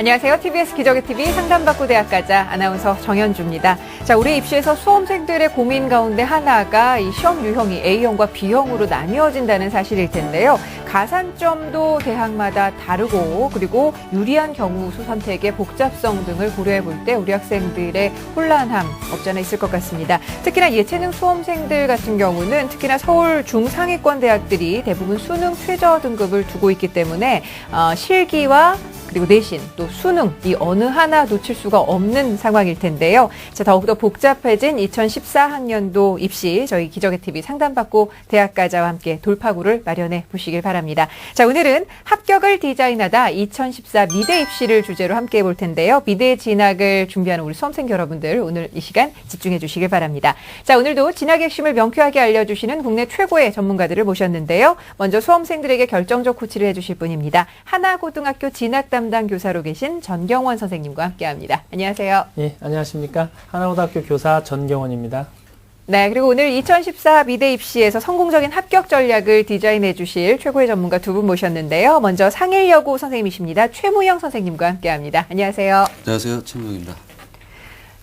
안녕하세요. TBS 기적의 TV 상담받고 대학가자 아나운서 정현주입니다. 자, 우리 입시에서 수험생들의 고민 가운데 하나가 이 시험 유형이 A형과 B형으로 나뉘어진다는 사실일 텐데요. 가산점도 대학마다 다르고 그리고 유리한 경우 수 선택의 복잡성 등을 고려해 볼 때 우리 학생들의 혼란함 없지 않아 있을 것 같습니다. 특히나 예체능 수험생들 같은 경우는 특히나 서울 중상위권 대학들이 대부분 수능 최저 등급을 두고 있기 때문에 실기와 그리고 내신, 또 수능, 이 어느 하나 놓칠 수가 없는 상황일 텐데요. 자, 더욱더 복잡해진 2014학년도 입시, 저희 기적의 TV 상담받고 대학가자와 함께 돌파구를 마련해 보시길 바랍니다. 자, 오늘은 합격을 디자인하다 2014 미대 입시를 주제로 함께 해볼 텐데요. 미대 진학을 준비하는 우리 수험생 여러분들, 오늘 이 시간 집중해 주시길 바랍니다. 자, 오늘도 진학의 핵심을 명쾌하게 알려주시는 국내 최고의 전문가들을 모셨는데요. 먼저 수험생들에게 결정적 코치를 해주실 분입니다. 하나고등학교 진학 담당 교사로 계신 전경원 선생님과 함께합니다. 안녕하세요. 예, 안녕하십니까. 하나고등학교 교사 전경원입니다. 네, 그리고 오늘 2014 미대 입시에서 성공적인 합격 전략을 디자인해 주실 최고의 전문가 두 분 모셨는데요. 먼저 상일여고 선생님이십니다. 최무영 선생님과 함께합니다. 안녕하세요. 안녕하세요. 최무영입니다.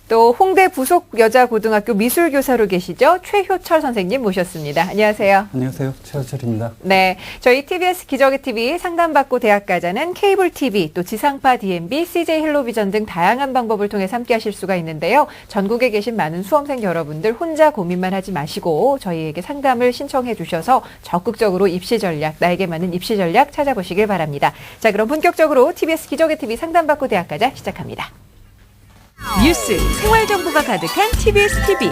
또 홍대 부속여자고등학교 미술교사로 계시죠. 최효철 선생님 모셨습니다. 안녕하세요. 안녕하세요. 최효철입니다. 네, 저희 TBS 기적의 TV 상담받고 대학가자는 케이블 TV, 또 지상파 DMB, CJ 헬로비전 등 다양한 방법을 통해 함께 하실 수가 있는데요. 전국에 계신 많은 수험생 여러분들 혼자 고민만 하지 마시고 저희에게 상담을 신청해 주셔서 적극적으로 입시 전략, 나에게 맞는 입시 전략 찾아보시길 바랍니다. 자, 그럼 본격적으로 TBS 기적의 TV 상담받고 대학가자 시작합니다. 뉴스, 생활 정보가 가득한 TBS TV.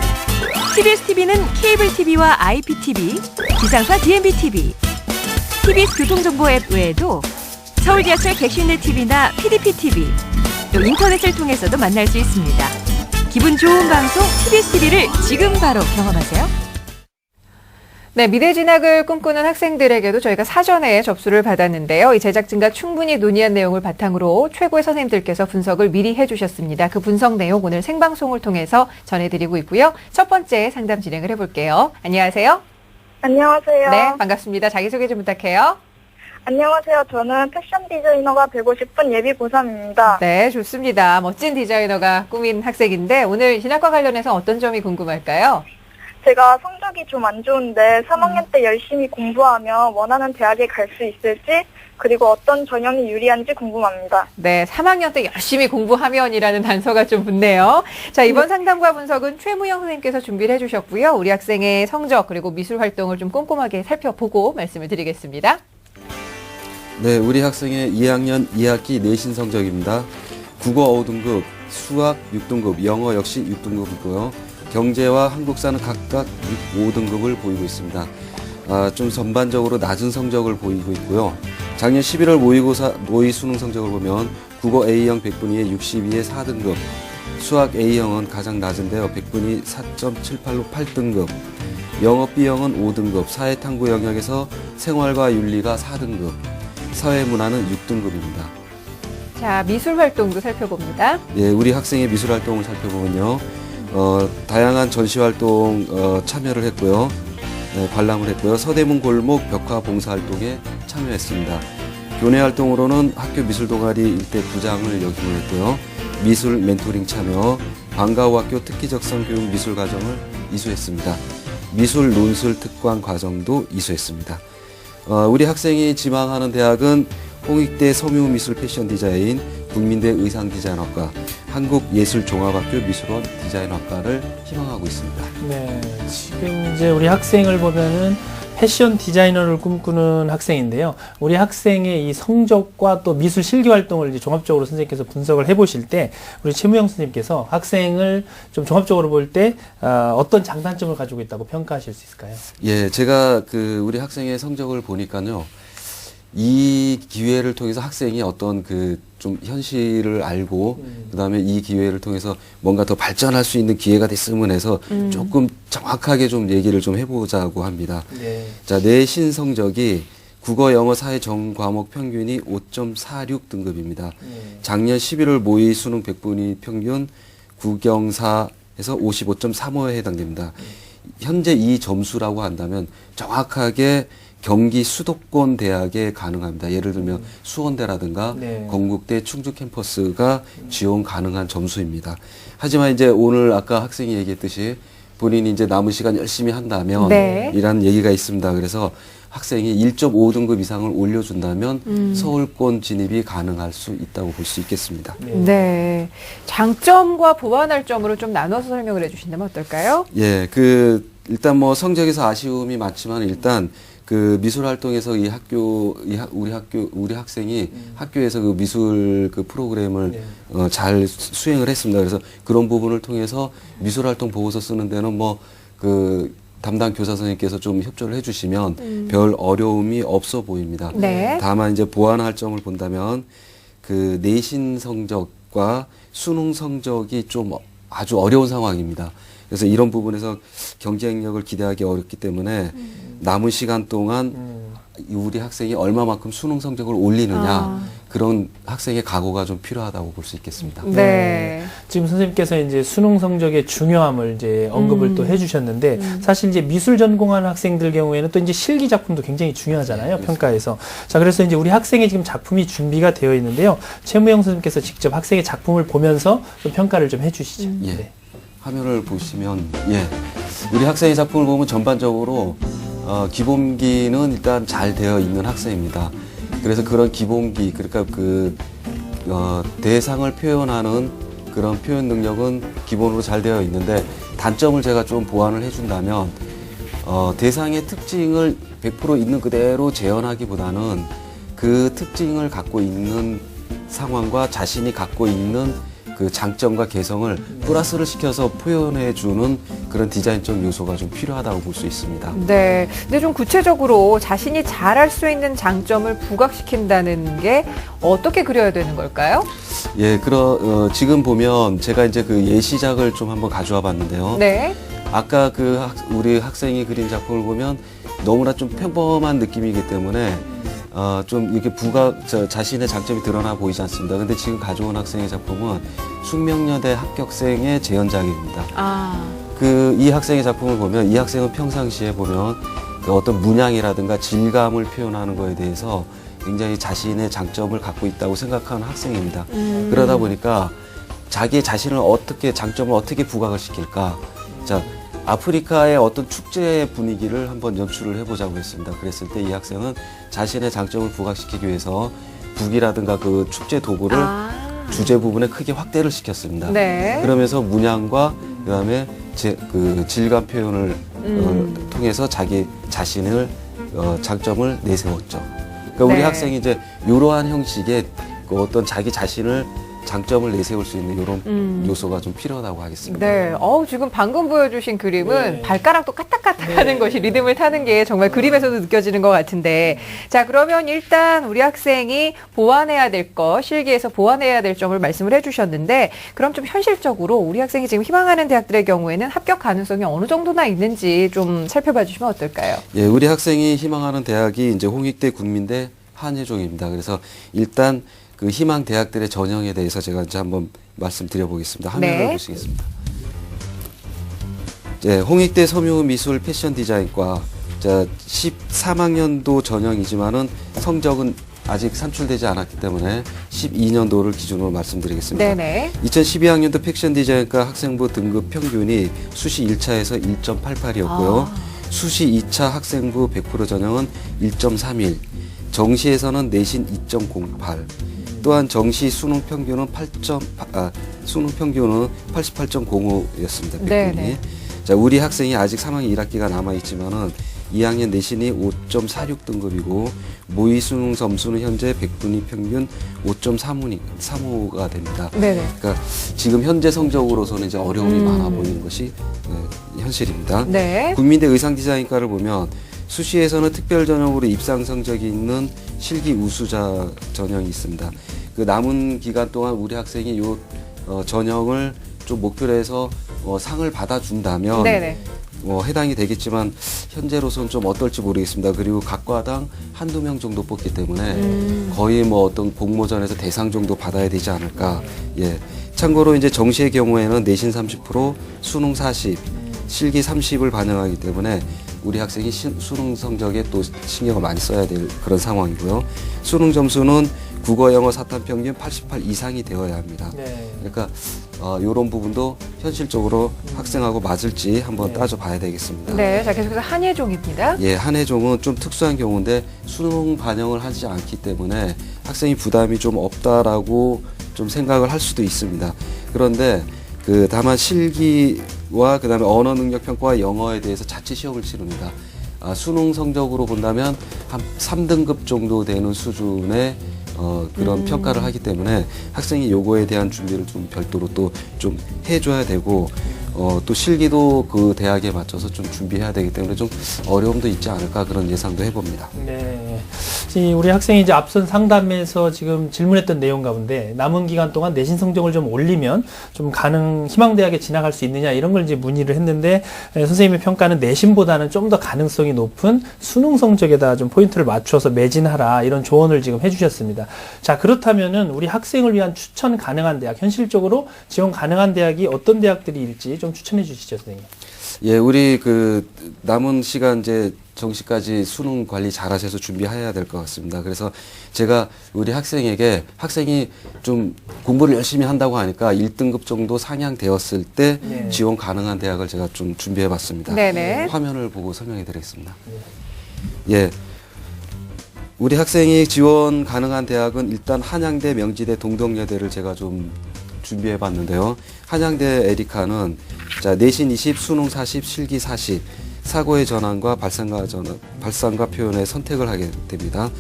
TBS TV는 케이블 TV와 IPTV, 지상파 DMB TV, TBS 교통정보 앱 외에도 서울 지하철 객실내 TV나 PDP TV, 또 인터넷을 통해서도 만날 수 있습니다. 기분 좋은 방송 TBS TV를 지금 바로 경험하세요. 네, 미대 진학을 꿈꾸는 학생들에게도 저희가 사전에 접수를 받았는데요. 이 제작진과 충분히 논의한 내용을 바탕으로 최고의 선생님들께서 분석을 미리 해주셨습니다. 그 분석 내용 오늘 생방송을 통해서 전해드리고 있고요. 첫 번째 상담 진행을 해볼게요. 안녕하세요. 안녕하세요. 네, 반갑습니다. 자기소개 좀 부탁해요. 안녕하세요. 저는 패션 디자이너가 되고 싶은 예비 고3입니다. 네, 좋습니다. 멋진 디자이너가 꾸민 학생인데 오늘 진학과 관련해서 어떤 점이 궁금할까요? 제가 성적이 좀 안 좋은데 3학년 때 열심히 공부하면 원하는 대학에 갈 수 있을지, 그리고 어떤 전형이 유리한지 궁금합니다. 네, 3학년 때 열심히 공부하면이라는 단서가 좀 붙네요. 자, 이번 상담과 분석은 최무영 선생님께서 준비를 해주셨고요. 우리 학생의 성적 그리고 미술 활동을 좀 꼼꼼하게 살펴보고 말씀을 드리겠습니다. 네, 우리 학생의 2학년 2학기 내신 성적입니다. 국어 5등급, 수학 6등급, 영어 역시 6등급이고요. 경제와 한국사는 각각 5등급을 보이고 있습니다. 좀 전반적으로 낮은 성적을 보이고 있고요. 작년 11월 모의고사 모의 수능 성적을 보면 국어 A형 100분위에 62에 4등급, 수학 A형은 가장 낮은데요. 100분위 4.78로 8등급, 영어 B형은 5등급, 사회탐구 영역에서 생활과 윤리가 4등급, 사회문화는 6등급입니다. 자, 미술 활동도 살펴봅니다. 예, 우리 학생의 미술 활동을 살펴보면요. 다양한 전시 활동 참여를 했고요. 네, 관람을 했고요. 서대문 골목 벽화 봉사 활동에 참여했습니다. 교내 활동으로는 학교 미술 동아리 일대 부장을 역임을 했고요. 미술 멘토링 참여, 방과후 학교 특기적성 교육 미술 과정을 이수했습니다. 미술 논술 특강 과정도 이수했습니다. 우리 학생이 지망하는 대학은 홍익대 섬유미술 패션 디자인, 국민대 의상디자인학과, 한국예술종합학교 미술원 디자인학과를 희망하고 있습니다. 네, 지금 이제 우리 학생을 보면은 패션 디자이너를 꿈꾸는 학생인데요. 우리 학생의 이 성적과 또 미술 실기 활동을 이제 종합적으로 선생님께서 분석을 해보실 때 우리 최무영 선생님께서 학생을 좀 종합적으로 볼 때 어떤 장단점을 가지고 있다고 평가하실 수 있을까요? 예, 제가 우리 학생의 성적을 보니까요. 이 기회를 통해서 학생이 어떤 좀 현실을 알고 그다음에 이 기회를 통해서 뭔가 더 발전할 수 있는 기회가 됐으면 해서 조금 정확하게 좀 얘기를 좀 해보자고 합니다. 네. 자, 내신 성적이 국어, 영어, 사회 전 과목 평균이 5.46 등급입니다. 작년 11월 모의 수능 100분위 평균 국영사에서 55.35에 해당됩니다. 현재 이 점수라고 한다면 정확하게 경기 수도권 대학에 가능합니다. 예를 들면 수원대라든가 네. 건국대 충주 캠퍼스가 지원 가능한 점수입니다. 하지만 이제 오늘 아까 학생이 얘기했듯이 본인이 이제 남은 시간 열심히 한다면 네. 이라는 얘기가 있습니다. 그래서 학생이 1.5등급 이상을 올려준다면 서울권 진입이 가능할 수 있다고 볼 수 있겠습니다. 네. 장점과 보완할 점으로 좀 나눠서 설명을 해주신다면 어떨까요? 예, 일단 뭐 성적에서 아쉬움이 많지만 일단 그 미술 활동에서 우리 학생이 학교에서 그 미술 그 프로그램을 네. 잘 수행을 했습니다. 그래서 그런 부분을 통해서 미술 활동 보고서 쓰는 데는 뭐 그 담당 교사 선생님께서 좀 협조를 해주시면 별 어려움이 없어 보입니다. 네. 다만 이제 보완할 점을 본다면 그 내신 성적과 수능 성적이 좀 아주 어려운 상황입니다. 그래서 이런 부분에서 경쟁력을 기대하기 어렵기 때문에 남은 시간 동안 우리 학생이 얼마만큼 수능 성적을 올리느냐 그런 학생의 각오가 좀 필요하다고 볼 수 있겠습니다. 네. 지금 선생님께서 이제 수능 성적의 중요함을 이제 언급을 또 해주셨는데 사실 이제 미술 전공하는 학생들 경우에는 또 이제 실기 작품도 굉장히 중요하잖아요. 평가에서. 자, 그래서 이제 우리 학생의 지금 작품이 준비가 되어 있는데요. 최무영 선생님께서 직접 학생의 작품을 보면서 좀 평가를 좀 해주시죠. 예. 네. 화면을 보시면 우리 학생의 작품을 보면 전반적으로 기본기는 일단 잘 되어 있는 학생입니다. 그래서 그런 기본기 그러니까 대상을 표현하는 그런 표현 능력은 기본으로 잘 되어 있는데 단점을 제가 좀 보완을 해준다면 대상의 특징을 100% 있는 그대로 재현하기보다는 그 특징을 갖고 있는 상황과 자신이 갖고 있는 그 장점과 개성을 플러스를 시켜서 표현해주는 그런 디자인적 요소가 좀 필요하다고 볼 수 있습니다. 네. 근데 좀 구체적으로 자신이 잘할 수 있는 장점을 부각시킨다는 게 어떻게 그려야 되는 걸까요? 예, 지금 보면 제가 이제 그 예시작을 좀 한번 가져와 봤는데요. 네. 아까 우리 학생이 그린 작품을 보면 너무나 좀 평범한 느낌이기 때문에 좀 이렇게 자신의 장점이 드러나 보이지 않습니다. 근데 지금 가져온 학생의 작품은 숙명여대 합격생의 재현작입니다. 이 학생의 작품을 보면 이 학생은 평상시에 보면 그 어떤 문양이라든가 질감을 표현하는 거에 대해서 굉장히 자신의 장점을 갖고 있다고 생각하는 학생입니다. 그러다 보니까 자기 자신을 장점을 어떻게 부각을 시킬까? 자, 아프리카의 어떤 축제의 분위기를 한번 연출을 해보자고 했습니다. 그랬을 때 이 학생은 자신의 장점을 부각시키기 위해서 북이라든가 그 축제 도구를 주제 부분에 크게 확대를 시켰습니다. 네. 그러면서 문양과 그다음에 그 질감 표현을 통해서 자기 자신을 장점을 내세웠죠. 그러니까 우리 네. 학생이 이제 이러한 형식의 그 어떤 자기 자신을 장점을 내세울 수 있는 이런 요소가 좀 필요하다고 하겠습니다. 네. 지금 방금 보여주신 그림은 네. 발가락도 까딱까딱하는 네. 것이 리듬을 타는 게 정말 그림에서도 느껴지는 것 같은데, 자, 그러면 일단 우리 학생이 보완해야 될 것, 실기에서 보완해야 될 점을 말씀을 해주셨는데, 그럼 좀 현실적으로 우리 학생이 지금 희망하는 대학들의 경우에는 합격 가능성이 어느 정도나 있는지 좀 살펴봐 주시면 어떨까요? 예, 우리 학생이 희망하는 대학이 이제 홍익대, 국민대, 한예종입니다. 그래서 일단 그 희망 대학들의 전형에 대해서 제가 이제 한번 말씀드려 보겠습니다. 화면을 네. 보시겠습니다. 홍익대 섬유미술 패션 디자인과 13학년도 전형이지만은 성적은 아직 산출되지 않았기 때문에 12년도를 기준으로 말씀드리겠습니다. 네네. 2012학년도 패션 디자인과 학생부 등급 평균이 수시 1차에서 1.88이었고요. 수시 2차 학생부 100% 전형은 1.31, 정시에서는 내신 2.08, 또한 정시 수능 평균은 88.05였습니다. 100분이. 네네. 자, 우리 학생이 아직 3학년 1학기가 남아 있지만은 2학년 내신이 5.46 등급이고 모의 수능 점수는 현재 100분위 평균 5.35가 됩니다. 네네. 그러니까 지금 현재 성적으로서는 이제 어려움이 많아 보이는 것이 현실입니다. 네. 국민대 의상디자인과를 보면 수시에서는 특별 전형으로 입상 성적이 있는 실기 우수자 전형이 있습니다. 그 남은 기간 동안 우리 학생이 요 전형을 좀 목표로 해서 상을 받아준다면 네네. 해당이 되겠지만 현재로서는 좀 어떨지 모르겠습니다. 그리고 각 과당 한두 명 정도 뽑기 때문에 거의 뭐 어떤 공모전에서 대상 정도 받아야 되지 않을까. 예. 참고로 이제 정시의 경우에는 내신 30%, 수능 40, 실기 30을 반영하기 때문에 우리 학생이 수능 성적에 또 신경을 많이 써야 될 그런 상황이고요. 수능 점수는 국어, 영어, 사탐 평균 88 이상이 되어야 합니다. 네. 그러니까 이런 부분도 현실적으로 학생하고 맞을지 한번 네. 따져봐야 되겠습니다. 네, 자 계속해서 한예종입니다. 예, 한해종은 좀 특수한 경우인데 수능 반영을 하지 않기 때문에 학생이 부담이 좀 없다라고 좀 생각을 할 수도 있습니다. 그런데 다만 실기와 그다음에 언어 능력 평가와 영어에 대해서 자체 시험을 치릅니다. 수능 성적으로 본다면 한 3등급 정도 되는 수준의 그런 평가를 하기 때문에 학생이 요거에 대한 준비를 좀 별도로 또 좀 해줘야 되고 또 실기도 그 대학에 맞춰서 좀 준비해야 되기 때문에 좀 어려움도 있지 않을까 그런 예상도 해봅니다. 네. 우리 학생이 이제 앞선 상담에서 지금 질문했던 내용 가운데 남은 기간 동안 내신 성적을 좀 올리면 좀 희망대학에 진학할 수 있느냐 이런 걸 이제 문의를 했는데 선생님의 평가는 내신보다는 좀 더 가능성이 높은 수능 성적에다 좀 포인트를 맞춰서 매진하라 이런 조언을 지금 해주셨습니다. 자, 그렇다면은 우리 학생을 위한 추천 가능한 대학, 현실적으로 지원 가능한 대학이 어떤 대학들일지 좀 추천해 주시죠, 선생님. 예, 우리 남은 시간 이제 정시까지 수능 관리 잘 하셔서 준비해야 될 것 같습니다. 그래서 제가 우리 학생이 좀 공부를 열심히 한다고 하니까 1등급 정도 상향되었을 때 네. 지원 가능한 대학을 제가 좀 준비해 봤습니다. 네네. 화면을 보고 설명해 드리겠습니다. 예. 우리 학생이 지원 가능한 대학은 일단 한양대, 명지대, 동덕여대를 제가 좀 준비해 봤는데요. 한양대 에리카는 내신 20, 수능 40, 실기 40, 사고의 전환과 발상과 표현의 선택을 하게 됩니다.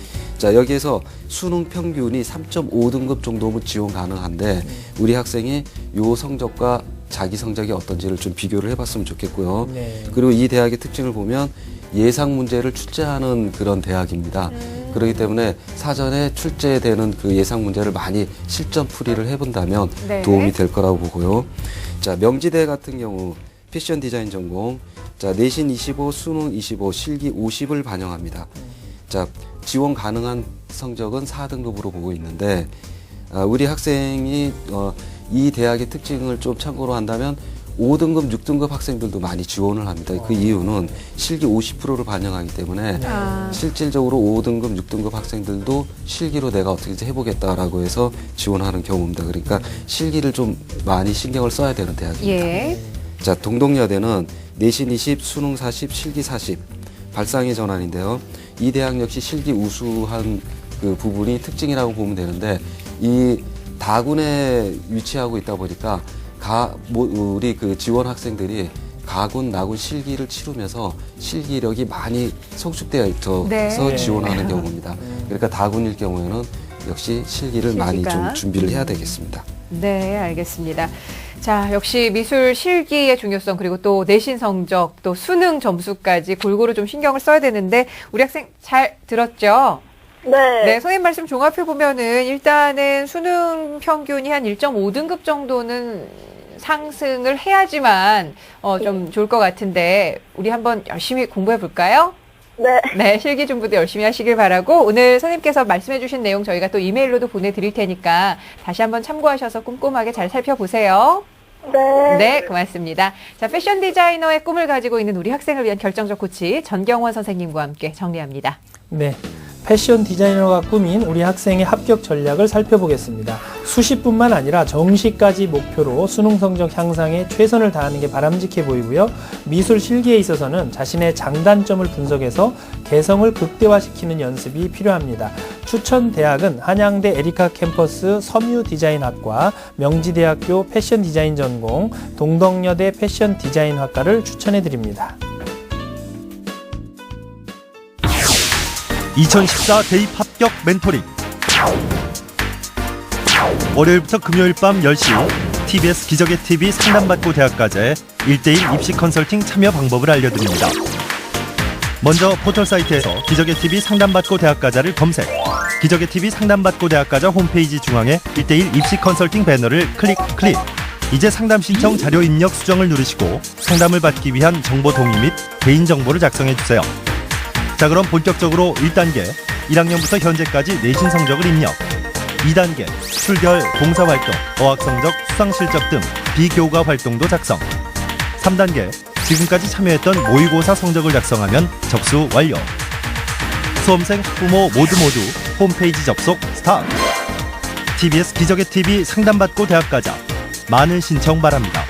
여기에서 수능 평균이 3.5등급 정도면 지원 가능한데 우리 학생이 요 성적과 자기 성적이 어떤지를 좀 비교를 해봤으면 좋겠고요. 네. 그리고 이 대학의 특징을 보면 예상 문제를 출제하는 그런 대학입니다. 그렇기 때문에 사전에 출제되는 그 예상 문제를 많이 실전 풀이를 해본다면 네. 도움이 될 거라고 보고요. 명지대 같은 경우 패션 디자인 전공, 내신 25, 수능 25, 실기 50을 반영합니다. 지원 가능한 성적은 4등급으로 보고 있는데 우리 학생이 이 대학의 특징을 좀 참고로 한다면 5등급, 6등급 학생들도 많이 지원을 합니다. 그 이유는 실기 50%를 반영하기 때문에 실질적으로 5등급, 6등급 학생들도 실기로 내가 어떻게 해보겠다라고 해서 지원하는 경우입니다. 그러니까 실기를 좀 많이 신경을 써야 되는 대학입니다. 예. 동덕여대는 내신 20, 수능 40, 실기 40, 발상의 전환인데요. 이 대학 역시 실기 우수한 그 부분이 특징이라고 보면 되는데 이 다군에 위치하고 있다 보니까 우리 지원 학생들이 가군, 나군 실기를 치르면서 실기력이 많이 성숙되어 있어서 네. 지원하는 경우입니다. 그러니까 다군일 경우에는 역시 실기를 많이 좀 준비를 해야 되겠습니다. 네, 알겠습니다. 자, 역시 미술 실기의 중요성 그리고 또 내신 성적 또 수능 점수까지 골고루 좀 신경을 써야 되는데 우리 학생 잘 들었죠? 네, 선생님 말씀 종합해 보면은 일단은 수능 평균이 한 1.5등급 정도는 상승을 해야지만 좀 좋을 것 같은데 우리 한번 열심히 공부해 볼까요? 네, 실기 준비도 열심히 하시길 바라고 오늘 선생님께서 말씀해 주신 내용 저희가 또 이메일로도 보내드릴 테니까 다시 한번 참고하셔서 꼼꼼하게 잘 살펴보세요. 네, 고맙습니다. 자, 패션 디자이너의 꿈을 가지고 있는 우리 학생을 위한 결정적 코치 전경원 선생님과 함께 정리합니다. 네. 패션 디자이너가 꾸민 우리 학생의 합격 전략을 살펴보겠습니다. 수시뿐만 아니라 정시까지 목표로 수능 성적 향상에 최선을 다하는 게 바람직해 보이고요. 미술 실기에 있어서는 자신의 장단점을 분석해서 개성을 극대화시키는 연습이 필요합니다. 추천 대학은 한양대 에리카 캠퍼스 섬유디자인학과, 명지대학교 패션 디자인 전공, 동덕여대 패션 디자인학과를 추천해 드립니다. 2014 대입 합격 멘토링. 월요일부터 금요일 밤 10시 TBS 기적의 TV 상담받고 대학가자의 1대1 입시 컨설팅 참여 방법을 알려드립니다. 먼저 포털 사이트에서 기적의 TV 상담받고 대학가자를 검색. 기적의 TV 상담받고 대학가자 홈페이지 중앙에 1대1 입시 컨설팅 배너를 클릭. 이제 상담 신청 자료 입력 수정을 누르시고 상담을 받기 위한 정보 동의 및 개인정보를 작성해주세요. 자, 그럼 본격적으로 1단계 1학년부터 현재까지 내신 성적을 입력. 2단계 출결, 봉사활동, 어학성적, 수상실적 등 비교과 활동도 작성. 3단계 지금까지 참여했던 모의고사 성적을 작성하면 접수 완료. 수험생, 학부모 모두 홈페이지 접속 스타트. TBS 기적의 TV 상담받고 대학 가자. 많은 신청 바랍니다.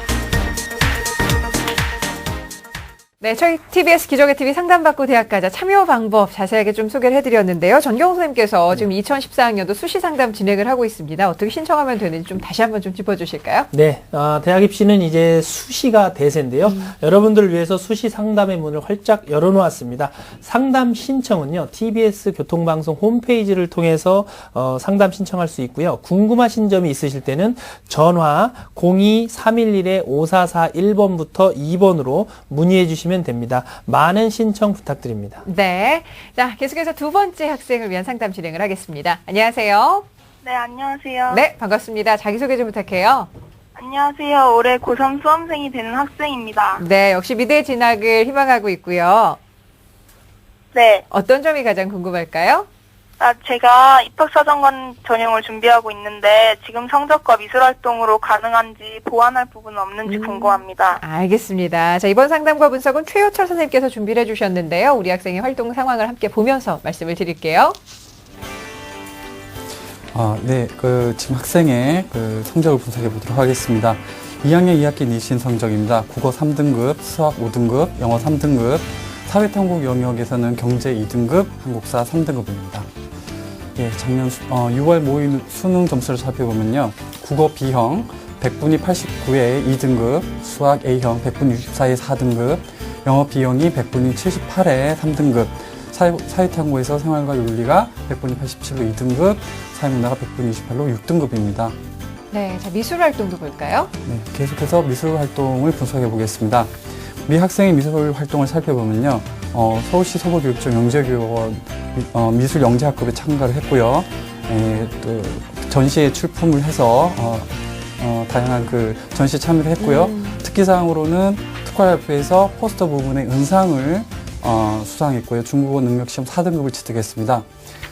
네, 저희 TBS 기적의 TV 상담받고 대학 가자 참여 방법 자세하게 좀 소개를 해드렸는데요. 전경 선생님께서 지금 2014학년도 수시 상담 진행을 하고 있습니다. 어떻게 신청하면 되는지 좀 다시 한번 좀 짚어주실까요? 네, 대학 입시는 이제 수시가 대세인데요. 여러분들을 위해서 수시 상담의 문을 활짝 열어놓았습니다. 상담 신청은요, TBS 교통방송 홈페이지를 통해서 상담 신청할 수 있고요. 궁금하신 점이 있으실 때는 전화 02-311-5441번부터 2번으로 문의해 주시면 됩니다. 많은 신청 부탁드립니다. 네. 자, 계속해서 두 번째 학생을 위한 상담 진행을 하겠습니다. 안녕하세요. 네, 안녕하세요. 네, 반갑습니다. 자기소개 좀 부탁해요. 안녕하세요. 올해 고3 수험생이 되는 학생입니다. 네, 역시 미대 진학을 희망하고 있고요. 네. 어떤 점이 가장 궁금할까요? 제가 입학사정관 전형을 준비하고 있는데 지금 성적과 미술활동으로 가능한지 보완할 부분은 없는지 궁금합니다. 알겠습니다. 자, 이번 상담과 분석은 최효철 선생님께서 준비를 해주셨는데요. 우리 학생의 활동 상황을 함께 보면서 말씀을 드릴게요. 네, 지금 학생의 성적을 분석해 보도록 하겠습니다. 2학년 2학기 내신 성적입니다. 국어 3등급, 수학 5등급, 영어 3등급, 사회탐구 영역에서는 경제 2등급, 한국사 3등급입니다. 예, 작년 6월 모의 수능 점수를 살펴보면요. 국어 B형 100분위 89에 2등급, 수학 A형 100분위 64에 4등급, 영어 B형이 100분위 78에 3등급, 사회탐구에서 생활과 윤리가 100분위 87로 2등급, 사회문화가 100분위 28로 6등급입니다. 네, 자, 미술활동도 볼까요? 네, 계속해서 미술활동을 분석해 보겠습니다. 우리 학생의 미술활동을 살펴보면요. 서울시 서부교육청 영재교원 미술영재학급에 참가를 했고요. 또 전시에 출품을 해서 다양한 전시에 참여를 했고요. 특기사항으로는 특활협회에서 포스터 부분의 은상을 수상했고요. 중국어 능력시험 4등급을 취득했습니다.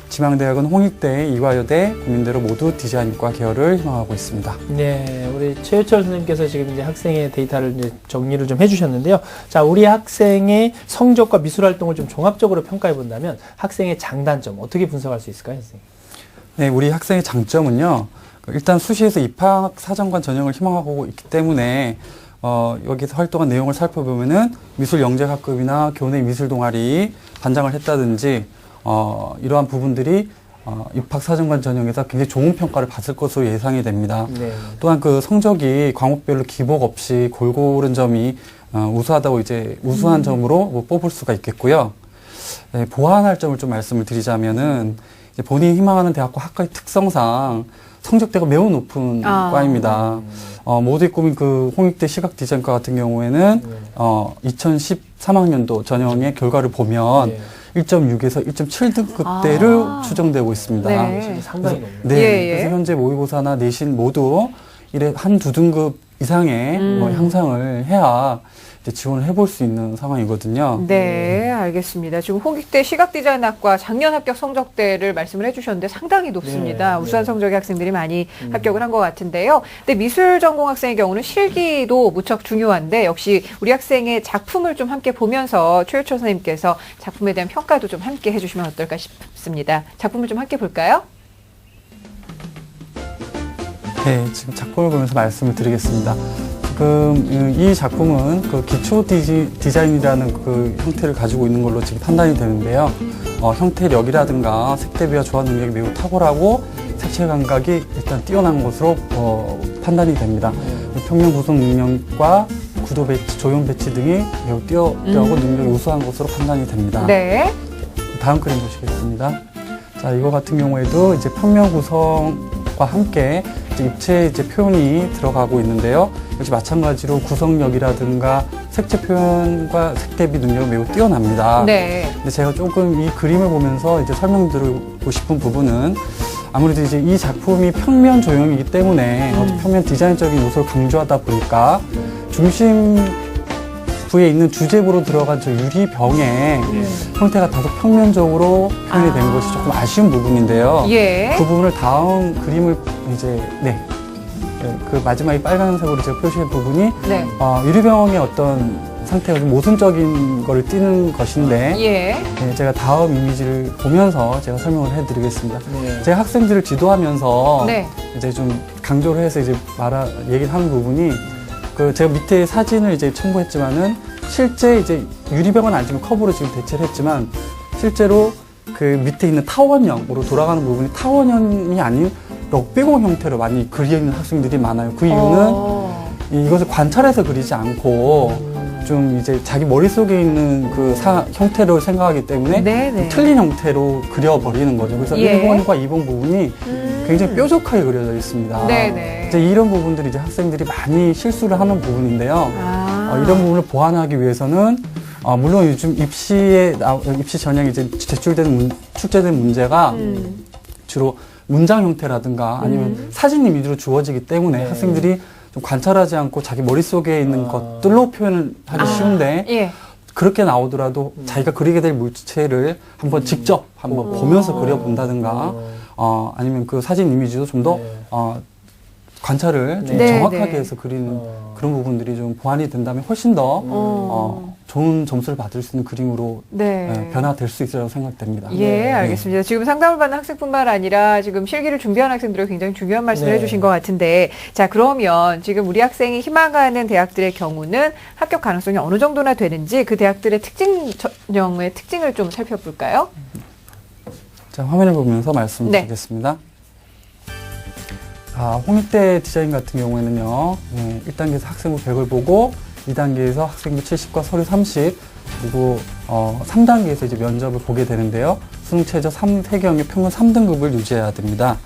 지망대학은 홍익대, 이화여대, 국민대로 모두 디자인과 계열을 희망하고 있습니다. 네, 우리 최효철 선생님께서 지금 이제 학생의 데이터를 이제 정리를 좀 해주셨는데요. 자, 우리 학생의 성적과 미술 활동을 좀 종합적으로 평가해 본다면 학생의 장단점 어떻게 분석할 수 있을까요, 선생님? 네, 우리 학생의 장점은요. 일단 수시에서 입학 사정관 전형을 희망하고 있기 때문에 여기서 활동한 내용을 살펴보면은 미술 영재학급이나 교내 미술 동아리 반장을 했다든지 이러한 부분들이 입학 사정관 전형에서 굉장히 좋은 평가를 받을 것으로 예상이 됩니다. 네. 또한 과목별로 기복 없이 골고른 점이 우수하다고 우수한 점으로 뽑을 수가 있겠고요. 네, 보완할 점을 좀 말씀을 드리자면은 본인이 희망하는 대학과 학과의 특성상 성적대가 매우 높은 과입니다. 모두의 꿈인 홍익대 시각디자인과 같은 경우에는 2013학년도 전형의 결과를 보면 1.6에서 1.7등급대를 추정되고 있습니다. 네. 상당히 높네요. 네, 예, 예. 그래서 현재 모의고사나 내신 모두 한 2등급 이상의 향상을 해야 지원을 해볼 수 있는 상황이거든요. 네, 알겠습니다. 지금 홍익대 시각디자인학과 작년 합격 성적대를 말씀을 해주셨는데 상당히 높습니다. 네, 우수한 성적의 학생들이 많이 합격을 한 것 같은데요. 근데 미술 전공 학생의 경우는 실기도 무척 중요한데 역시 우리 학생의 작품을 좀 함께 보면서 최효철 선생님께서 작품에 대한 평가도 좀 함께 해주시면 어떨까 싶습니다. 작품을 좀 함께 볼까요? 네, 지금 작품을 보면서 말씀을 드리겠습니다. 지금 이 작품은 기초 디자인이라는 형태를 가지고 있는 걸로 지금 판단이 되는데요. 형태력이라든가 색 대비와 조합 능력이 매우 탁월하고 색채 감각이 일단 뛰어난 것으로 판단이 됩니다. 평면 구성 능력과 구도 배치, 조형 배치 등이 매우 뛰어나고 능력이 우수한 것으로 판단이 됩니다. 네. 다음 그림 보시겠습니다. 자, 이거 같은 경우에도 평면 구성과 함께 입체 표현이 들어가고 있는데요. 역시 마찬가지로 구성력이라든가 색채 표현과 색 대비 능력이 매우 뛰어납니다. 네. 근데 제가 조금 이 그림을 보면서 설명드리고 싶은 부분은 아무래도 이 작품이 평면 조형이기 때문에 평면 디자인적인 요소를 강조하다 보니까 중심 부에 있는 주제부로 들어간 유리병의 형태가 다소 평면적으로 표현이 된 것이 조금 아쉬운 부분인데요. 예. 그 부분을 다음 그림을 마지막에 빨간색으로 제가 표시한 부분이 네. 유리병의 어떤 상태가 좀 모순적인 거를 띠는 것인데 예. 네, 제가 다음 이미지를 보면서 제가 설명을 해드리겠습니다. 네. 제가 학생들을 지도하면서 네. 이제 좀 강조를 해서 이제 얘기를 하는 부분이 제가 밑에 사진을 이제 첨부했지만은 실제 이제 유리병은 아니지만 컵으로 지금 대체를 했지만 실제로 그 밑에 있는 타원형으로 돌아가는 부분이 타원형이 아닌 럭비공 형태로 많이 그리는 학생들이 많아요. 그 이유는 이것을 관찰해서 그리지 않고 좀 이제 자기 머릿속에 있는 그 형태를 생각하기 때문에 네네. 틀린 형태로 그려버리는 거죠. 그래서 예. 1번과 2번 부분이 굉장히 뾰족하게 그려져 있습니다. 네네. 이제 이런 부분들이 이제 학생들이 많이 실수를 하는 부분인데요. 아. 이런 부분을 보완하기 위해서는 물론 요즘 입시 전형에 이제 출제된 문제가 주로 문장 형태라든가 아니면 사진 이미지로 주어지기 때문에 네. 학생들이 좀 관찰하지 않고 자기 머릿속에 있는 것들로 표현을 하기 쉬운데 예. 그렇게 나오더라도 자기가 그리게 될 물체를 한번 직접 한번 보면서 그려본다든가 아니면 그 사진 이미지도 좀 더 네. 관찰을 좀 네, 정확하게 네. 해서 그리는 그런 부분들이 좀 보완이 된다면 훨씬 더 좋은 점수를 받을 수 있는 그림으로 네. 변화될 수 있으라고 생각됩니다. 예, 알겠습니다. 지금 상담을 받는 학생뿐만 아니라 지금 실기를 준비하는 학생들이 굉장히 중요한 말씀을 네. 해주신 것 같은데, 자, 그러면 지금 우리 학생이 희망하는 대학들의 경우는 합격 가능성이 어느 정도나 되는지 그 대학들의 전형의 특징을 좀 살펴볼까요? 자, 화면을 보면서 말씀드리겠습니다. 홍익대 디자인 같은 경우에는요, 1단계에서 학생부 100을 보고 2단계에서 학생부 70과 서류 30, 그리고 3단계에서 이제 면접을 보게 되는데요. 수능 최저 3개형의 평균 3등급을 유지해야 됩니다.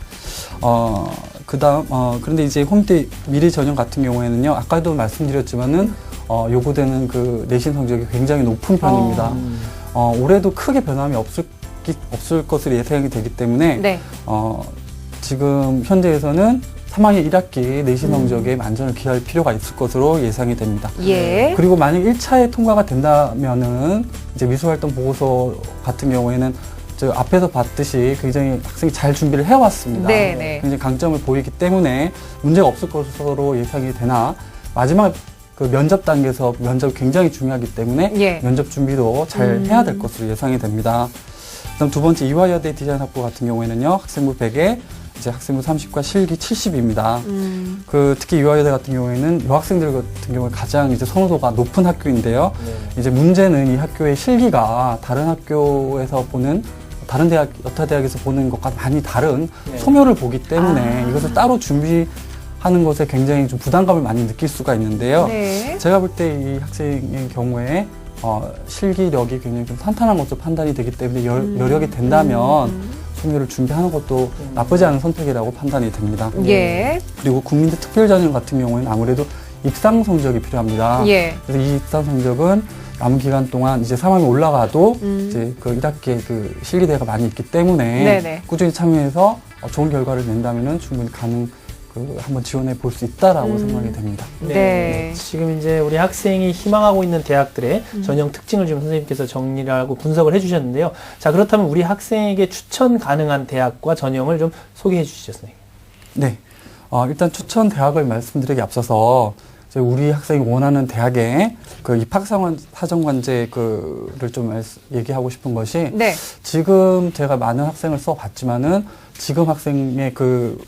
그런데 이제 홍익대 미래 전형 같은 경우에는요, 아까도 말씀드렸지만은 요구되는 그 내신 성적이 굉장히 높은 편입니다. 올해도 크게 변함이 없을 것으로 예상이 되기 때문에 네. 지금 현재에서는 3학년 1학기 내신 성적에 만전을 기할 필요가 있을 것으로 예상이 됩니다. 예. 그리고 만약 1차에 통과가 된다면은 이제 미술활동 보고서 같은 경우에는 저 앞에서 봤듯이 굉장히 학생이 잘 준비를 해왔습니다. 네네. 굉장히 강점을 보이기 때문에 문제가 없을 것으로 예상이 되나 마지막 그 면접 단계에서 면접이 굉장히 중요하기 때문에 예. 면접 준비도 잘 해야 될 것으로 예상이 됩니다. 그다음 두 번째 이화여대 디자인학부 같은 경우에는요, 학생부 100에 이제 학생부 30과 실기 70입니다. 특히 이화여대 같은 경우에는 여학생들 같은 경우에 가장 이제 선호도가 높은 학교인데요. 이제 문제는 이 학교의 실기가 다른 학교에서 보는 다른 대학, 여타 대학에서 보는 것과 많이 다른 소묘를 보기 때문에 이것을 따로 준비하는 것에 굉장히 좀 부담감을 많이 느낄 수가 있는데요. 네. 제가 볼 때 이 학생의 경우에 실기력이 굉장히 좀 탄탄한 것으로 판단이 되기 때문에 여력이 된다면 소묘를 준비하는 것도 나쁘지 않은 선택이라고 판단이 됩니다. 예. 그리고 국민대 특별전형 같은 경우에는 아무래도 입상 성적이 필요합니다. 예. 그래서 이 입상 성적은 남은 기간 동안 이제 3학년 올라가도 이제 그 1학기에 그 실기대회가 많이 있기 때문에 네네. 꾸준히 참여해서 좋은 결과를 낸다면은 충분히 한번 지원해 볼 수 있다라고 생각이 됩니다. 네. 지금 이제 우리 학생이 희망하고 있는 대학들의 전형 특징을 지금 선생님께서 정리를 하고 분석을 해주셨는데요. 자, 그렇다면 우리 학생에게 추천 가능한 대학과 전형을 좀 소개해 주시죠, 선생님. 네. 일단 추천 대학을 말씀드리기 앞서서 우리 학생이 원하는 대학의 그 입학 사정관제를 좀 얘기하고 싶은 것이 네. 지금 제가 많은 학생을 써봤지만은 지금 학생의 그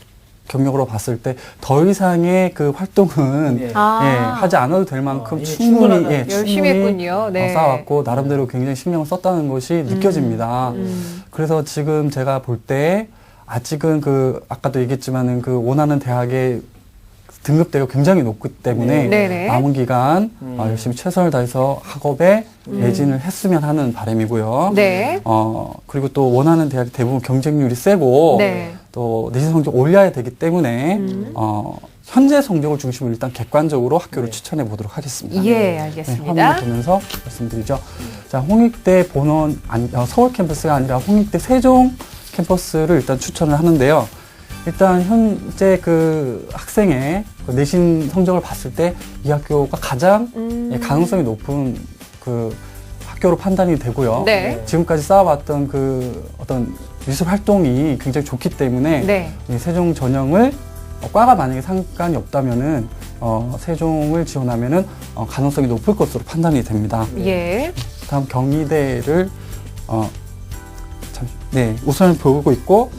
경력으로 봤을 때 더 이상의 그 활동은 하지 않아도 될 만큼 이미 충분히 열심히 했군요. 네. 쌓아왔고 나름대로 굉장히 신경을 썼다는 것이 느껴집니다. 그래서 지금 제가 볼 때 아직은 아까도 얘기했지만은 그 원하는 대학의 등급대가 굉장히 높기 때문에 네네. 남은 기간 열심히 최선을 다해서 학업에 매진을 했으면 하는 바람이고요. 네. 그리고 또 원하는 대학이 대부분 경쟁률이 세고 네. 또 내신 성적 올려야 되기 때문에 현재 성적을 중심으로 일단 객관적으로 학교를 추천해 보도록 하겠습니다. 예, 알겠습니다. 화면을 보면서 말씀드리죠. 자, 홍익대 본원 서울 캠퍼스가 아니라 홍익대 세종 캠퍼스를 일단 추천을 하는데요. 일단 현재 그 학생의 그 내신 성적을 봤을 때 이 학교가 가장 가능성이 높은 그 학교로 판단이 되고요. 네. 지금까지 쌓아왔던 그 어떤 미술 활동이 굉장히 좋기 때문에 네. 이 세종 전형을 과가 만약에 상관이 없다면은 세종을 지원하면은 가능성이 높을 것으로 판단이 됩니다. 예. 다음 경희대를 우선을 보고 있고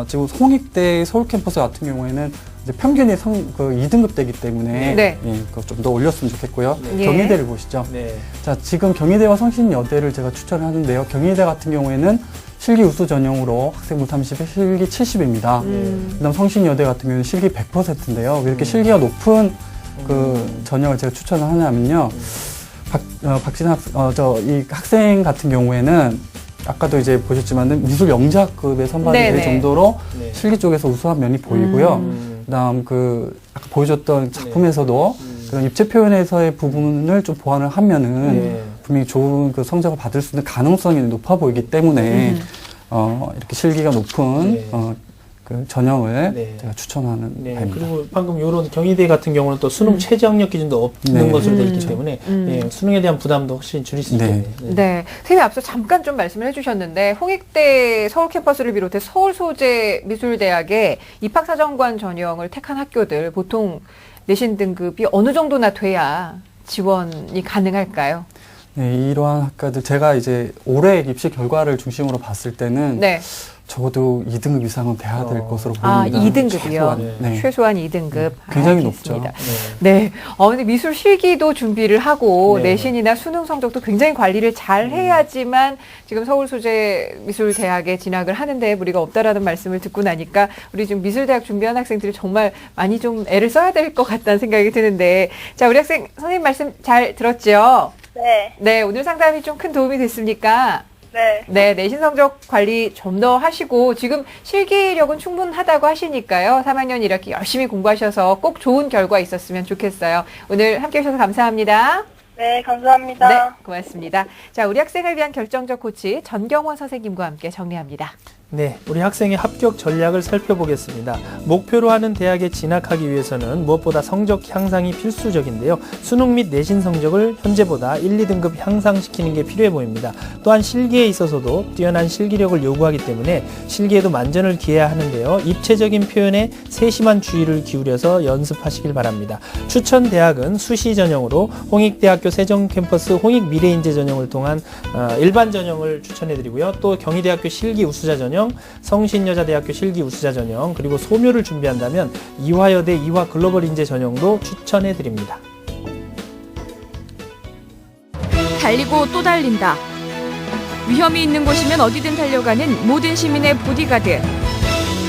지금 홍익대 서울 캠퍼스 같은 경우에는 이제 평균이 2등급 되기 때문에 네. 좀 더 올렸으면 좋겠고요. 예. 경희대를 보시죠. 네. 자, 지금 경희대와 성신여대를 제가 추천을 하는데요. 경희대 같은 경우에는 실기 우수 전형으로 학생부 30에 실기 70입니다. 그다음 성신여대 같은 경우는 실기 100%인데요. 왜 이렇게 실기가 높은 그 전형을 제가 추천을 하냐면요. 이 학생 같은 경우에는 아까도 이제 보셨지만은 미술 영재학급에 선발이 될 네네. 정도로 네. 실기 쪽에서 우수한 면이 보이고요. 그다음 아까 보여줬던 작품에서도 그런 입체 표현에서의 부분을 좀 보완을 하면은 네. 분명히 좋은 그 성적을 받을 수 있는 가능성이 높아 보이기 때문에 이렇게 실기가 높은 네. 그 전형을 네. 제가 추천하는 네, 바입니다. 그리고 방금 이런 경희대 같은 경우는 또 수능 최저학력 기준도 없는 네. 것으로 되어 있기 때문에 예, 수능에 대한 부담도 훨씬 줄일 수 네. 있겠네요. 네. 선생님 앞서 잠깐 좀 말씀을 해주셨는데 홍익대 서울 캠퍼스를 비롯해 서울 소재 미술대학의 입학사정관 전형을 택한 학교들 보통 내신 등급이 어느 정도나 돼야 지원이 가능할까요? 네, 이러한 학과들 제가 이제 올해 입시 결과를 중심으로 봤을 때는 네. 적어도 2등급 이상은 돼야 될 것으로 아, 보입니다. 2등급이요? 최소한. 네. 최소한 2등급. 굉장히 알겠습니다. 높죠. 네. 근데 미술 실기도 준비를 하고 네. 내신이나 수능 성적도 굉장히 관리를 잘 해야지만 지금 서울소재미술대학에 진학을 하는데 무리가 없다라는 말씀을 듣고 나니까 우리 지금 미술대학 준비한 학생들이 정말 많이 좀 애를 써야 될 것 같다는 생각이 드는데 자, 우리 학생 선생님 말씀 잘 들었죠? 네. 네. 오늘 상담이 좀 큰 도움이 됐습니까? 네. 네, 내신 성적 관리 좀 더 하시고 지금 실기력은 충분하다고 하시니까요. 3학년 1학기 열심히 공부하셔서 꼭 좋은 결과 있었으면 좋겠어요. 오늘 함께 해주셔서 감사합니다. 네, 감사합니다. 네, 고맙습니다. 자, 우리 학생을 위한 결정적 코치 전경원 선생님과 함께 정리합니다. 네, 우리 학생의 합격 전략을 살펴보겠습니다. 목표로 하는 대학에 진학하기 위해서는 무엇보다 성적 향상이 필수적인데요. 수능 및 내신 성적을 현재보다 1, 2등급 향상시키는 게 필요해 보입니다. 또한 실기에 있어서도 뛰어난 실기력을 요구하기 때문에 실기에도 만전을 기해야 하는데요. 입체적인 표현에 세심한 주의를 기울여서 연습하시길 바랍니다. 추천 대학은 수시 전형으로 홍익대학교 세종 캠퍼스 홍익 미래인재 전형을 통한 일반 전형을 추천해드리고요. 또 경희대학교 실기 우수자 전형, 성신여자대학교 실기 우수자 전형, 그리고 소묘를 준비한다면 이화여대 이화 글로벌 인재 전형도 추천해 드립니다. 달리고 또 달린다. 위험이 있는 곳이면 어디든 달려가는 모든 시민의 보디가드.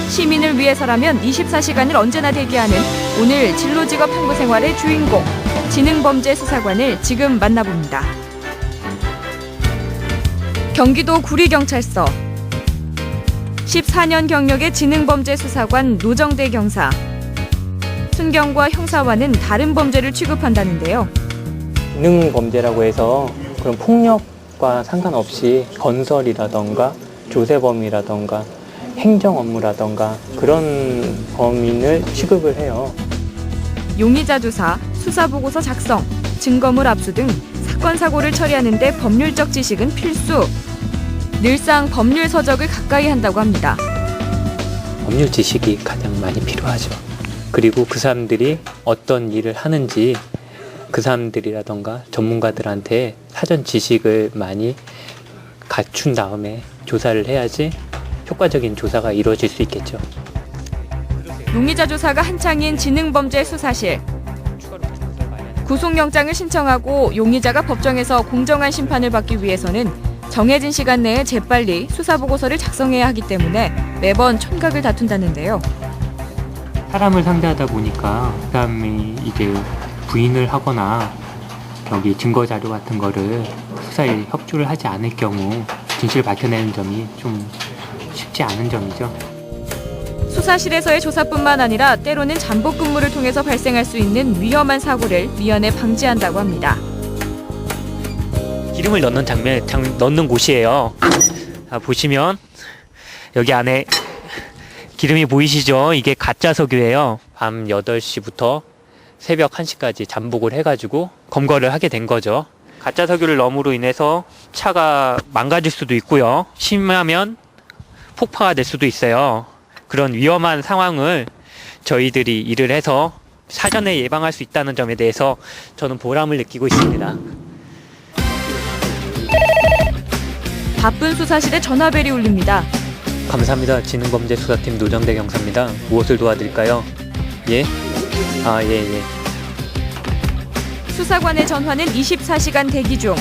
시민을 위해서라면 24시간을 언제나 대기하는 오늘 진로직업 탐구생활의 주인공 지능범죄수사관을 지금 만나봅니다. 경기도 구리경찰서 14년 경력의 지능범죄수사관 노정대 경사. 순경과 형사와는 다른 범죄를 취급한다는데요. 지능 범죄라고 해서 그런 폭력과 상관없이 건설이라던가 조세범이라던가 행정 업무라던가 그런 범인을 취급을 해요. 용의자 조사, 수사보고서 작성, 증거물 압수 등 사건 사고를 처리하는 데 법률적 지식은 필수. 늘상 법률 서적을 가까이 한다고 합니다. 법률 지식이 가장 많이 필요하죠. 그리고 그 사람들이 어떤 일을 하는지 그 사람들이라던가 전문가들한테 사전 지식을 많이 갖춘 다음에 조사를 해야지 효과적인 조사가 이루어질 수 있겠죠. 용의자 조사가 한창인 지능범죄수사실. 구속영장을 신청하고 용의자가 법정에서 공정한 심판을 받기 위해서는 정해진 시간 내에 재빨리 수사보고서를 작성해야 하기 때문에 매번 촌각을 다툰다는데요. 사람을 상대하다 보니까 그 사람이 이제 부인을 하거나 여기 증거 자료 같은 거를 수사에 협조를 하지 않을 경우 진실을 밝혀내는 점이 좀 쉽지 않은 점이죠. 수사실에서의 조사뿐만 아니라 때로는 잠복 근무를 통해서 발생할 수 있는 위험한 사고를 미연에 방지한다고 합니다. 기름을 넣는 넣는 곳이에요. 자, 보시면 여기 안에 기름이 보이시죠? 이게 가짜 석유예요. 밤 8시부터 새벽 1시까지 잠복을 해가지고 검거를 하게 된 거죠. 가짜 석유를 넣음으로 인해서 차가 망가질 수도 있고요. 심하면 폭파가 될 수도 있어요. 그런 위험한 상황을 저희들이 일을 해서 사전에 예방할 수 있다는 점에 대해서 저는 보람을 느끼고 있습니다. 바쁜 수사실에 전화벨이 울립니다. 감사합니다. 지능범죄수사팀 노정대 경사입니다. 무엇을 도와드릴까요? 예? 예. 수사관의 전화는 24시간 대기 중.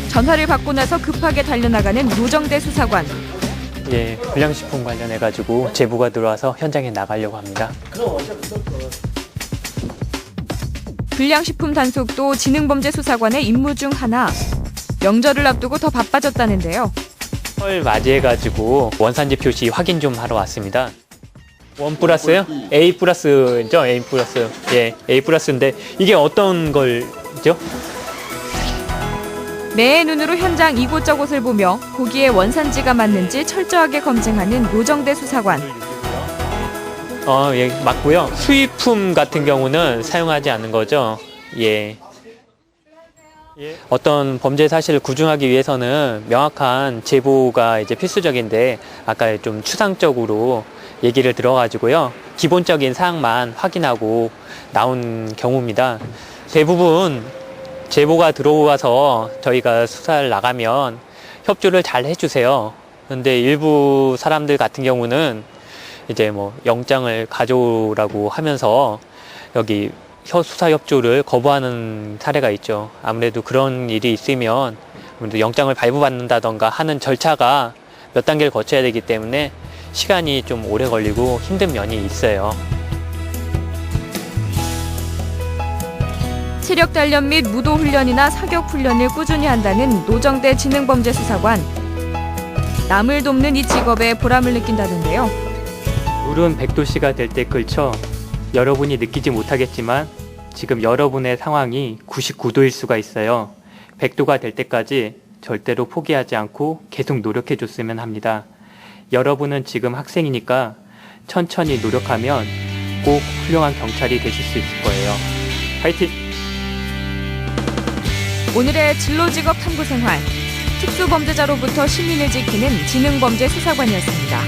전화를 받고 나서 급하게 달려나가는 노정대 수사관. 예, 불량식품 관련해가지고 제보가 들어와서 현장에 나가려고 합니다. 불량식품 단속도 지능범죄수사관의 임무 중 하나. 명절을 앞두고 더 바빠졌다는데요. 설 맞이해가지고 원산지 표시 확인 좀 하러 왔습니다. 1+요? A+죠? A+. 예, A+인데 이게 어떤 걸죠? 매의 눈으로 현장 이곳저곳을 보며 고기의 원산지가 맞는지 철저하게 검증하는 노정대 수사관. 예, 맞고요. 수입품 같은 경우는 사용하지 않는 거죠. 예. 어떤 범죄 사실을 구중하기 위해서는 명확한 제보가 이제 필수적인데 아까 좀 추상적으로 얘기를 들어가지고요. 기본적인 사항만 확인하고 나온 경우입니다. 대부분 제보가 들어와서 저희가 수사를 나가면 협조를 잘 해주세요. 그런데 일부 사람들 같은 경우는 이제 뭐 영장을 가져오라고 하면서 여기 수사 협조를 거부하는 사례가 있죠. 아무래도 그런 일이 있으면 아무래도 영장을 발부받는다던가 하는 절차가 몇 단계를 거쳐야 되기 때문에 시간이 좀 오래 걸리고 힘든 면이 있어요. 체력 단련 및 무도 훈련이나 사격 훈련을 꾸준히 한다는 노정대 지능범죄수사관. 남을 돕는 이 직업에 보람을 느낀다는데요. 물은 100도씨가 될 때 끓죠. 여러분이 느끼지 못하겠지만 지금 여러분의 상황이 99도일 수가 있어요. 100도가 될 때까지 절대로 포기하지 않고 계속 노력해 줬으면 합니다. 여러분은 지금 학생이니까 천천히 노력하면 꼭 훌륭한 경찰이 되실 수 있을 거예요. 파이팅! 오늘의 진로직업 탐구생활. 특수범죄자로부터 시민을 지키는 지능범죄수사관이었습니다.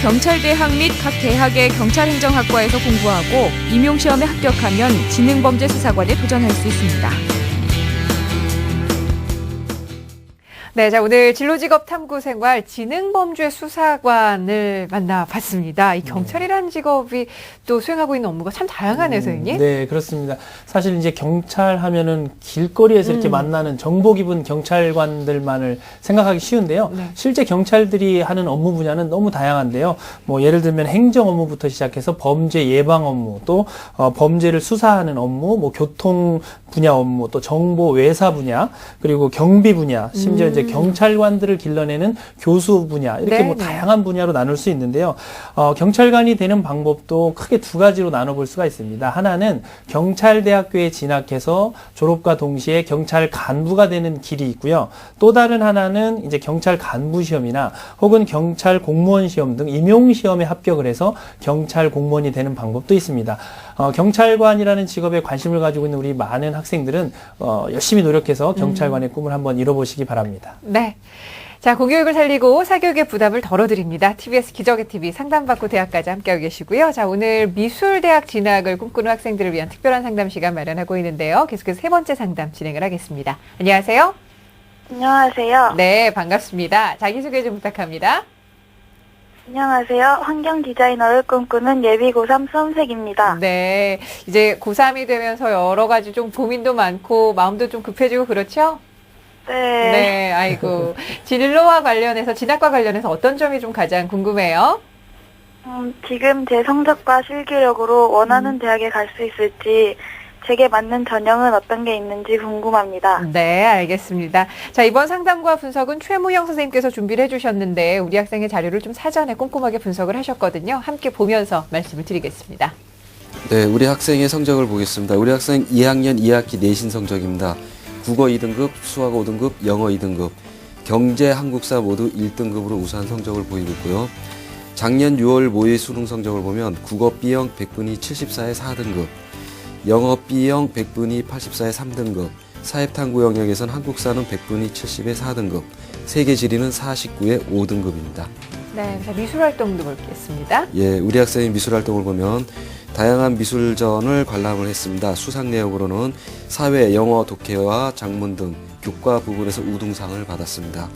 경찰대학 및 각 대학의 경찰행정학과에서 공부하고 임용시험에 합격하면 지능범죄수사관에 도전할 수 있습니다. 네, 자, 오늘 진로직업 탐구생활 지능범죄수사관을 만나봤습니다. 이 경찰이라는 직업이 또 수행하고 있는 업무가 참 다양하네요, 선생님. 네, 그렇습니다. 사실 이제 경찰 하면은 길거리에서 이렇게 만나는 정복 입은 경찰관들만을 생각하기 쉬운데요. 네. 실제 경찰들이 하는 업무 분야는 너무 다양한데요. 뭐 예를 들면 행정 업무부터 시작해서 범죄 예방 업무, 또 범죄를 수사하는 업무, 뭐 교통 분야 업무, 또 정보 외사 분야, 그리고 경비 분야, 심지어 이제 경찰관들을 길러내는 교수 분야, 이렇게 뭐 다양한 분야로 나눌 수 있는데요. 경찰관이 되는 방법도 크게 두 가지로 나눠볼 수가 있습니다. 하나는 경찰대학교에 진학해서 졸업과 동시에 경찰 간부가 되는 길이 있고요. 또 다른 하나는 이제 경찰 간부 시험이나 혹은 경찰 공무원 시험 등 임용 시험에 합격을 해서 경찰 공무원이 되는 방법도 있습니다. 경찰관이라는 직업에 관심을 가지고 있는 우리 많은 학생들은 열심히 노력해서 경찰관의 꿈을 한번 이뤄보시기 바랍니다. 네. 자, 공교육을 살리고 사교육의 부담을 덜어드립니다. TBS 기적의 TV 상담받고 대학까지 함께하고 계시고요. 자, 오늘 미술대학 진학을 꿈꾸는 학생들을 위한 특별한 상담 시간 마련하고 있는데요. 계속해서 세 번째 상담 진행을 하겠습니다. 안녕하세요. 안녕하세요. 네, 반갑습니다. 자기소개 좀 부탁합니다. 안녕하세요. 환경 디자이너를 꿈꾸는 예비 고3 수험생입니다. 네, 이제 고3이 되면서 여러 가지 좀 고민도 많고 마음도 좀 급해지고 그렇죠? 네. 네, 아이고. 진로와 관련해서, 진학과 관련해서 어떤 점이 좀 가장 궁금해요? 지금 제 성적과 실기력으로 원하는 대학에 갈 수 있을지, 제게 맞는 전형은 어떤 게 있는지 궁금합니다. 네, 알겠습니다. 자, 이번 상담과 분석은 최무영 선생님께서 준비를 해주셨는데 우리 학생의 자료를 좀 사전에 꼼꼼하게 분석을 하셨거든요. 함께 보면서 말씀을 드리겠습니다. 네, 우리 학생의 성적을 보겠습니다. 우리 학생 2학년 2학기 내신 성적입니다. 국어 2등급, 수학 5등급, 영어 2등급, 경제, 한국사 모두 1등급으로 우수한 성적을 보이고 있고요. 작년 6월 모의 수능 성적을 보면 국어 B형 100분위 74에 4등급, 영어 B형 100분위 84에 3등급, 사회탐구 영역에선 한국사는 100분위 70에 4등급, 세계지리는 49에 5등급입니다. 네, 자, 미술활동도 볼겠습니다. 예, 우리 학생의 미술활동을 보면 다양한 미술전을 관람을 했습니다. 수상 내역으로는 사회, 영어, 독해와 작문 등 교과 부분에서 우등상을 받았습니다.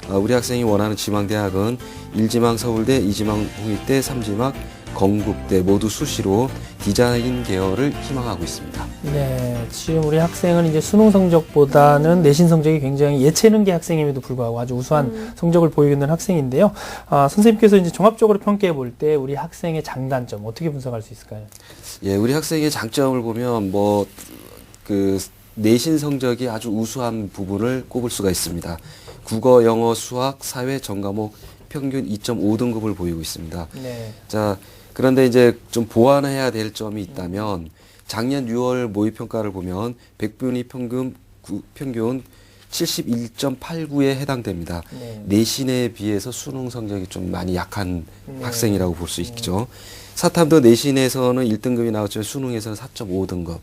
우리 학생이 원하는 지망대학은 1지망 서울대, 2지망 홍익대, 3지망 건국대 모두 수시로 디자인 계열을 희망하고 있습니다. 네, 지금 우리 학생은 이제 수능 성적보다는 내신 성적이 굉장히 예체능계 학생임에도 불구하고 아주 우수한 성적을 보이고 있는 학생인데요. 선생님께서 이제 종합적으로 평가해 볼 때 우리 학생의 장단점 어떻게 분석할 수 있을까요? 예, 우리 학생의 장점을 보면 내신 성적이 아주 우수한 부분을 꼽을 수가 있습니다. 국어, 영어, 수학, 사회 전 과목 평균 2.5등급을 보이고 있습니다. 네. 자, 그런데 이제 좀 보완해야 될 점이 있다면 작년 6월 모의평가를 보면 백분위 평균 71.89에 해당됩니다. 네. 내신에 비해서 수능 성적이 좀 많이 약한 학생이라고 볼 수 있죠. 사탐도 내신에서는 1등급이 나왔지만 수능에서는 4.5등급.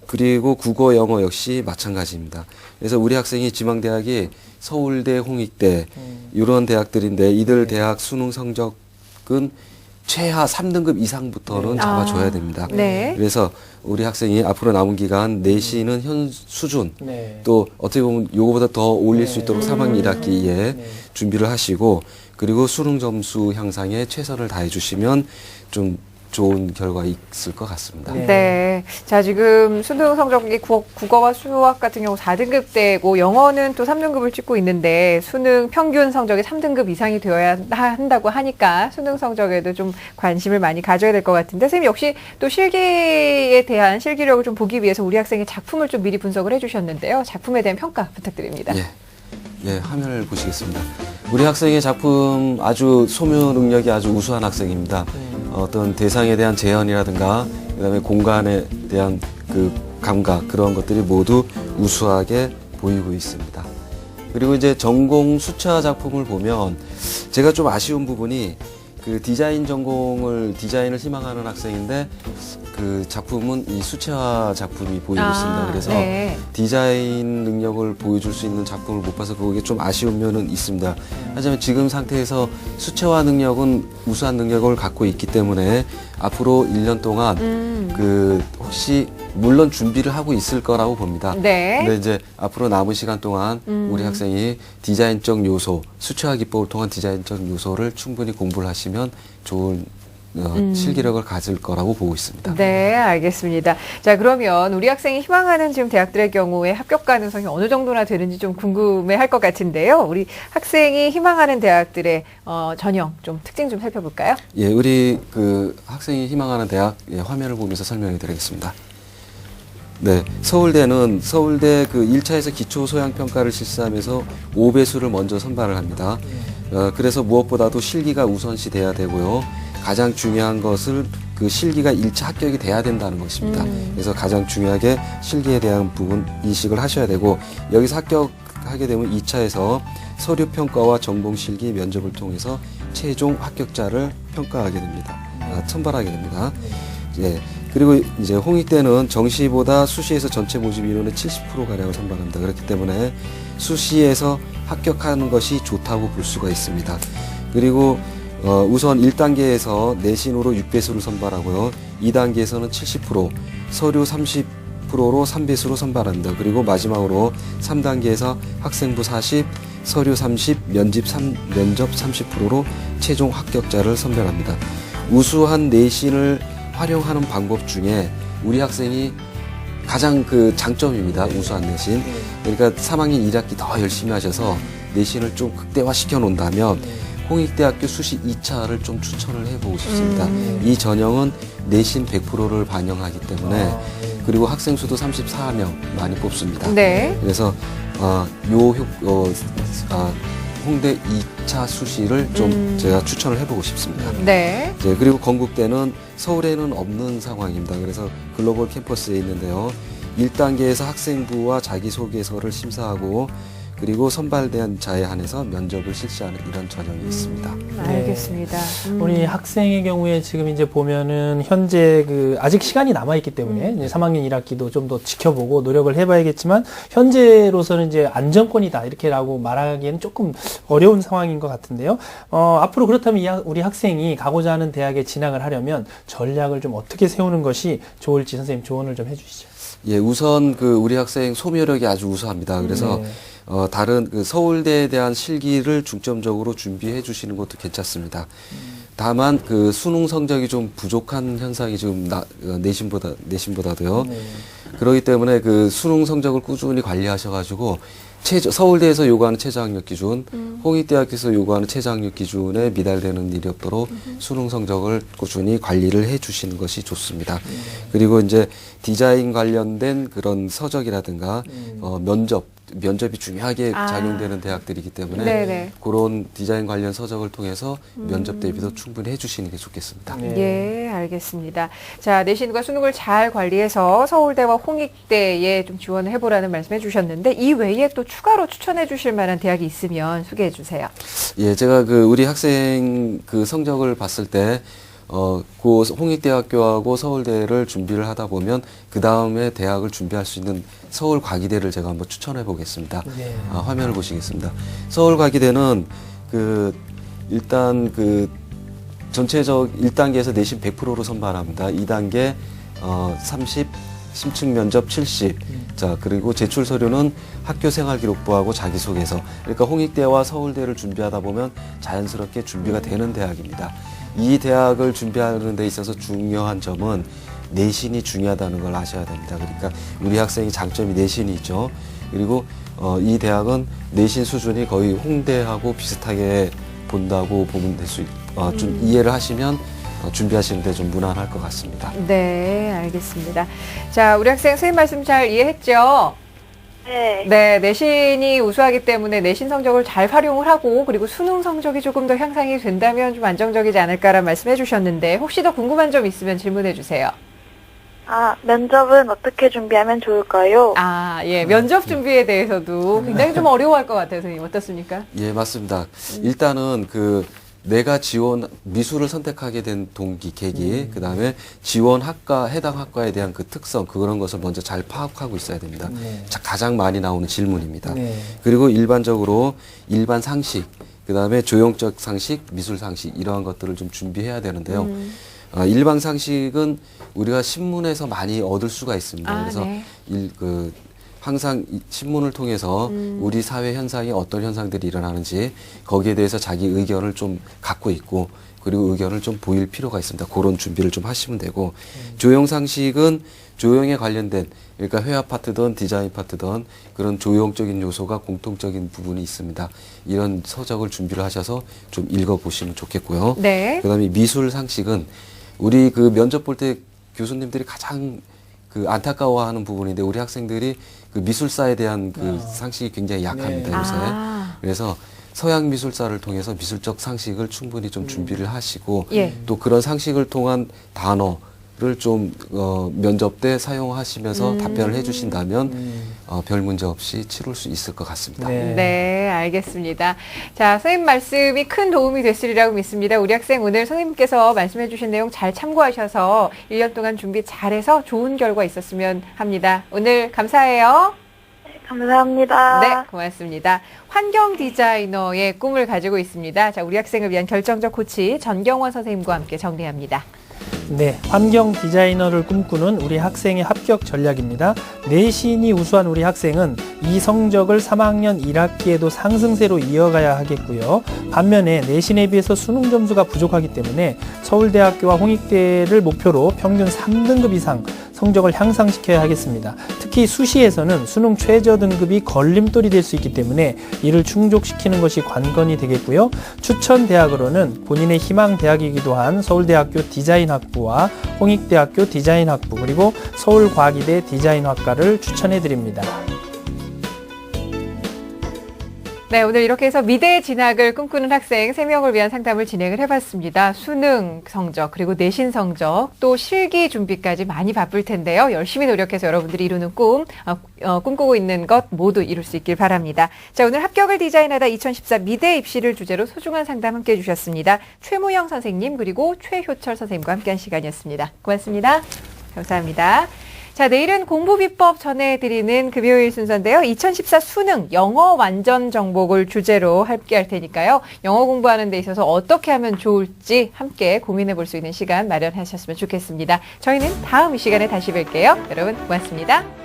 그리고 국어, 영어 역시 마찬가지입니다. 그래서 우리 학생이 지망대학이 서울대, 홍익대 이런 대학들인데 이들 대학 수능 성적은 최하 3등급 이상부터는 잡아줘야 됩니다. 네. 그래서 우리 학생이 앞으로 남은 기간 내신은 현 수준 네. 또 어떻게 보면 요거보다 더 올릴 수 있도록 3학년 1학기에 준비를 하시고 그리고 수능 점수 향상에 최선을 다해 주시면 좀 좋은 결과 있을 것 같습니다. 네. 네. 자, 지금 수능 성적이 국어와 수학 같은 경우 4등급대고 영어는 또 3등급을 찍고 있는데 수능 평균 성적이 3등급 이상이 되어야 한다고 하니까 수능 성적에도 좀 관심을 많이 가져야 될 것 같은데 선생님 역시 또 실기에 대한 실기력을 좀 보기 위해서 우리 학생의 작품을 좀 미리 분석을 해주셨는데요. 작품에 대한 평가 부탁드립니다. 예, 화면을 보시겠습니다. 우리 학생의 작품 아주 소묘 능력이 아주 우수한 학생입니다. 어떤 대상에 대한 재현이라든가 그다음에 공간에 대한 그 감각 그런 것들이 모두 우수하게 보이고 있습니다. 그리고 이제 전공 수채화 작품을 보면 제가 좀 아쉬운 부분이 그 디자인을 희망하는 학생인데 그 작품은 이 수채화 작품이 보이고 있습니다. 그래서 네. 디자인 능력을 보여줄 수 있는 작품을 못 봐서 그게 좀 아쉬운 면은 있습니다. 하지만 지금 상태에서 수채화 능력은 우수한 능력을 갖고 있기 때문에 앞으로 1년 동안 그 혹시 물론 준비를 하고 있을 거라고 봅니다. 네. 근데 이제 앞으로 남은 시간 동안 우리 학생이 디자인적 요소, 수채화 기법을 통한 디자인적 요소를 충분히 공부를 하시면 좋은 실기력을 가질 거라고 보고 있습니다. 네, 알겠습니다. 자, 그러면 우리 학생이 희망하는 지금 대학들의 경우에 합격 가능성이 어느 정도나 되는지 좀 궁금해 할 것 같은데요. 우리 학생이 희망하는 대학들의 전형 좀 특징 좀 살펴볼까요? 예, 우리 그 학생이 희망하는 대학 화면을 보면서 설명해 드리겠습니다. 네, 서울대는 서울대 그 1차에서 기초 소양 평가를 실시하면서 5배수를 먼저 선발을 합니다. 그래서 무엇보다도 실기가 우선시 돼야 되고요. 가장 중요한 것은 그 실기가 1차 합격이 돼야 된다는 것입니다. 그래서 가장 중요하게 실기에 대한 부분 인식을 하셔야 되고 여기서 합격하게 되면 2차에서 서류 평가와 전공 실기 면접을 통해서 최종 합격자를 평가하게 됩니다. 선발하게 됩니다. 예. 그리고 이제 홍익대는 정시보다 수시에서 전체 모집 인원의 70%가량을 선발합니다. 그렇기 때문에 수시에서 합격하는 것이 좋다고 볼 수가 있습니다. 그리고 우선 1단계에서 내신으로 6배수를 선발하고요. 2단계에서는 70%, 서류 30%로 3배수로 선발합니다. 그리고 마지막으로 3단계에서 학생부 40, 서류 30, 면접 30%로 최종 합격자를 선별합니다. 우수한 내신을 활용하는 방법 중에 우리 학생이 가장 그 장점입니다. 우수한 내신. 그러니까 3학년 1학기 더 열심히 하셔서 내신을 좀 극대화시켜 놓는다면 홍익대학교 수시 2차를 좀 추천을 해보고 싶습니다. 이 전형은 내신 100%를 반영하기 때문에 그리고 학생 수도 34명 많이 뽑습니다. 네. 그래서 홍대 2차 수시를 좀 제가 추천을 해보고 싶습니다. 네. 네, 그리고 건국대는 서울에는 없는 상황입니다. 그래서 글로벌 캠퍼스에 있는데요. 1단계에서 학생부와 자기소개서를 심사하고 그리고 선발된 자에 한해서 면접을 실시하는 이런 전형이 있습니다. 알겠습니다. 우리 학생의 경우에 지금 이제 보면은 현재 그 아직 시간이 남아 있기 때문에 이제 3학년 1학기도 좀 더 지켜보고 노력을 해봐야겠지만 현재로서는 이제 안정권이다 이렇게라고 말하기에는 조금 어려운 상황인 것 같은데요. 앞으로 그렇다면 우리 학생이 가고자 하는 대학에 진학을 하려면 전략을 좀 어떻게 세우는 것이 좋을지 선생님 조언을 좀 해주시죠. 예, 우선 그 우리 학생 소묘력이 아주 우수합니다. 그래서 다른 그 서울대에 대한 실기를 중점적으로 준비해 주시는 것도 괜찮습니다. 다만 그 수능 성적이 좀 부족한 현상이 지금 내신보다도요. 그렇기 때문에 그 수능 성적을 꾸준히 관리하셔가지고 서울대에서 요구하는 최저학력 기준, 홍익대학에서 요구하는 최저학력 기준에 미달되는 일이 없도록 수능 성적을 꾸준히 관리를 해 주시는 것이 좋습니다. 그리고 이제 디자인 관련된 그런 서적이라든가 면접이 중요하게 작용되는 대학들이기 때문에 네네. 그런 디자인 관련 서적을 통해서 면접 대비도 충분히 해주시는 게 좋겠습니다. 예, 알겠습니다. 자, 내신과 수능을 잘 관리해서 서울대와 홍익대에 좀 지원을 해보라는 말씀해 주셨는데 이 외에 또 추가로 추천해 주실 만한 대학이 있으면 소개해 주세요. 예, 제가 그 우리 학생 그 성적을 봤을 때 그 홍익대학교하고 서울대를 준비를 하다 보면 그 다음에 대학을 준비할 수 있는 서울과기대를 제가 한번 추천해 보겠습니다. 화면을 보시겠습니다. 서울과기대는 일단 전체적 1단계에서 내신 100%로 선발합니다. 2단계 30, 심층 면접 70. 자, 그리고 제출 서류는 학교생활기록부하고 자기소개서. 그러니까 홍익대와 서울대를 준비하다 보면 자연스럽게 준비가 되는 대학입니다. 이 대학을 준비하는 데 있어서 중요한 점은 내신이 중요하다는 걸 아셔야 됩니다. 그러니까 우리 학생이 장점이 내신이 있죠. 그리고 이 대학은 내신 수준이 거의 홍대하고 비슷하게 본다고 보면 될 수 좀 이해를 하시면 준비하시는데 좀 무난할 것 같습니다. 네, 알겠습니다. 자, 우리 학생 선생님 말씀 잘 이해했죠? 네. 네, 내신이 우수하기 때문에 내신 성적을 잘 활용을 하고 그리고 수능 성적이 조금 더 향상이 된다면 좀 안정적이지 않을까라는 말씀해 주셨는데 혹시 더 궁금한 점 있으면 질문해 주세요. 면접은 어떻게 준비하면 좋을까요? 예, 면접 준비에 대해서도 굉장히 좀 어려워할 것 같아요, 선생님. 어떻습니까? 예, 맞습니다. 일단은 내가 미술을 선택하게 된 동기, 계기, 그 다음에 해당 학과에 대한 그 특성, 그런 것을 먼저 잘 파악하고 있어야 됩니다. 가장 많이 나오는 질문입니다. 그리고 일반적으로 일반 상식, 그 다음에 조형적 상식, 미술 상식, 이러한 것들을 좀 준비해야 되는데요. 일반 상식은 우리가 신문에서 많이 얻을 수가 있습니다. 그래서 항상 신문을 통해서 우리 사회 현상이 어떤 현상들이 일어나는지 거기에 대해서 자기 의견을 좀 갖고 있고 그리고 의견을 좀 보일 필요가 있습니다. 그런 준비를 좀 하시면 되고 조형상식은 조형에 관련된 그러니까 회화 파트든 디자인 파트든 그런 조형적인 요소가 공통적인 부분이 있습니다. 이런 서적을 준비를 하셔서 좀 읽어보시면 좋겠고요. 네. 그다음에 미술 상식은 우리 면접 볼 때 교수님들이 가장 안타까워하는 부분인데 우리 학생들이 미술사에 대한 상식이 굉장히 약합니다. 요새. 그래서 서양 미술사를 통해서 미술적 상식을 충분히 좀 준비를 하시고 또 그런 상식을 통한 단어를 좀 면접 때 사용하시면서 답변을 해주신다면 별 문제 없이 치룰 수 있을 것 같습니다. 네, 알겠습니다. 자, 선생님 말씀이 큰 도움이 됐으리라고 믿습니다. 우리 학생 오늘 선생님께서 말씀해 주신 내용 잘 참고하셔서 1년 동안 준비 잘해서 좋은 결과 있었으면 합니다. 오늘 감사해요. 감사합니다. 네, 고맙습니다. 환경 디자이너의 꿈을 가지고 있습니다. 자, 우리 학생을 위한 결정적 코치 전경원 선생님과 함께 정리합니다. 네, 환경 디자이너를 꿈꾸는 우리 학생의 합격 전략입니다. 내신이 우수한 우리 학생은 이 성적을 3학년 1학기에도 상승세로 이어가야 하겠고요. 반면에 내신에 비해서 수능 점수가 부족하기 때문에 서울대학교와 홍익대를 목표로 평균 3등급 이상 성적을 향상시켜야 하겠습니다. 특히 수시에서는 수능 최저 등급이 걸림돌이 될 수 있기 때문에 이를 충족시키는 것이 관건이 되겠고요. 추천 대학으로는 본인의 희망 대학이기도 한 서울대학교 디자인학부와 홍익대학교 디자인학부 그리고 서울과기대 디자인학과를 추천해 드립니다. 네, 오늘 이렇게 해서 미대 진학을 꿈꾸는 학생 3명을 위한 상담을 진행을 해봤습니다. 수능 성적, 그리고 내신 성적, 또 실기 준비까지 많이 바쁠 텐데요. 열심히 노력해서 여러분들이 이루는 꿈꾸고 있는 것 모두 이룰 수 있길 바랍니다. 자, 오늘 합격을 디자인하다 2014 미대 입시를 주제로 소중한 상담 함께해 주셨습니다. 최무영 선생님 그리고 최효철 선생님과 함께한 시간이었습니다. 고맙습니다. 감사합니다. 자, 내일은 공부비법 전해드리는 금요일 순서인데요. 2014 수능 영어 완전 정복을 주제로 함께 할 테니까요. 영어 공부하는 데 있어서 어떻게 하면 좋을지 함께 고민해 볼 수 있는 시간 마련하셨으면 좋겠습니다. 저희는 다음 이 시간에 다시 뵐게요. 여러분 고맙습니다.